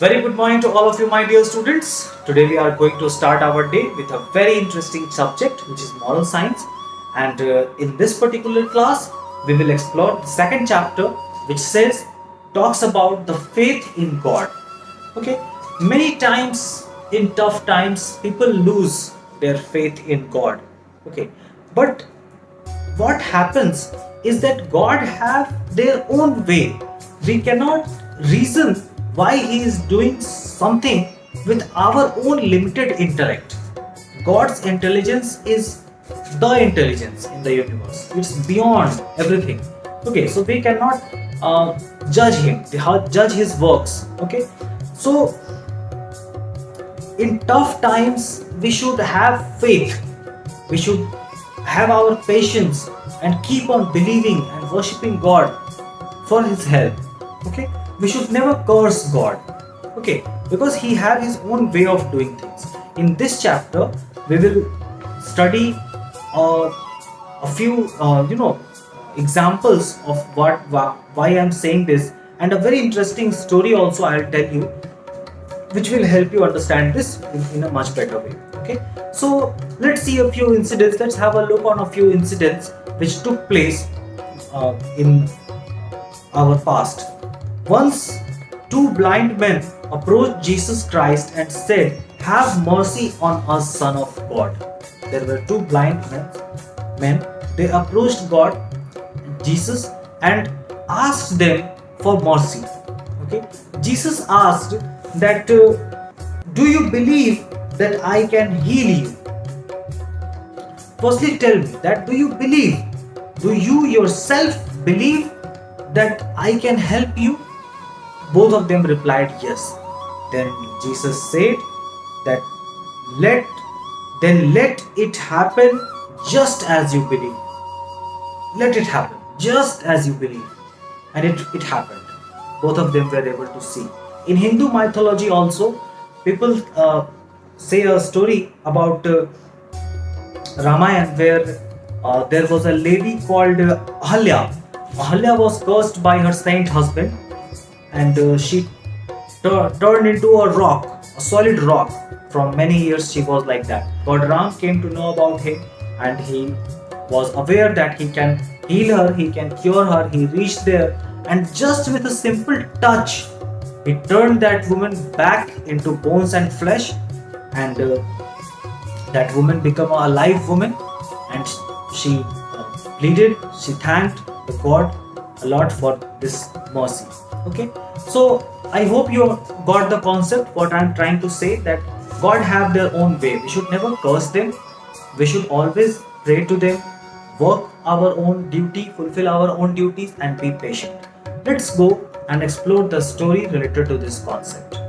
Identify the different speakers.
Speaker 1: Very good morning to all of you, my dear students. Today we are going to start our day with a very interesting subject, which is moral science. And in this particular class, we will explore the second chapter, which talks about the faith in God. Okay, many times in tough times, people lose their faith in God. Okay, but what happens is that God have their own way. We cannot reason why he is doing something with our own limited intellect. God's intelligence is the intelligence in the universe. It's beyond everything. Okay, so we cannot judge him, judge his works. Okay, so in tough times we should have faith. We should have our patience and keep on believing and worshipping God for his help. Okay, we should never curse God. Okay, because he has his own way of doing things. In this chapter we will study a few examples of why I'm saying this, and a very interesting story also I'll tell you, which will help you understand this in a much better way. Okay, so let's see a few incidents. Let's have a look on a few incidents which took place in our past. Once two blind men approached Jesus Christ and said, "Have mercy on us, Son of God." There were two blind men. They approached God, Jesus, and asked them for mercy. Okay, Jesus asked that, "Do you believe that I can heal you?" Firstly, tell me that, do you believe? Do you yourself believe that I can help you? Both of them replied yes. Then Jesus said that let it happen just as you believe. Let it happen just as you believe. And it happened. Both of them were able to see. In Hindu mythology also, people say a story about Ramayana, where there was a lady called Ahalya. Ahalya was cursed by her saint husband, and she turned into a rock, a solid rock. From many years she was like that. God Ram came to know about him, and he was aware that he can heal her, he can cure her. He reached there, and just with a simple touch, he turned that woman back into bones and flesh, and that woman became a alive woman, and she pleaded, she thanked the God a lot for this mercy. Okay, so I hope you got the concept what I'm trying to say, that God have their own way. We should never curse them. We should always pray to them, work our own duty, fulfill our own duties, and be patient. Let's go and explore the story related to this concept.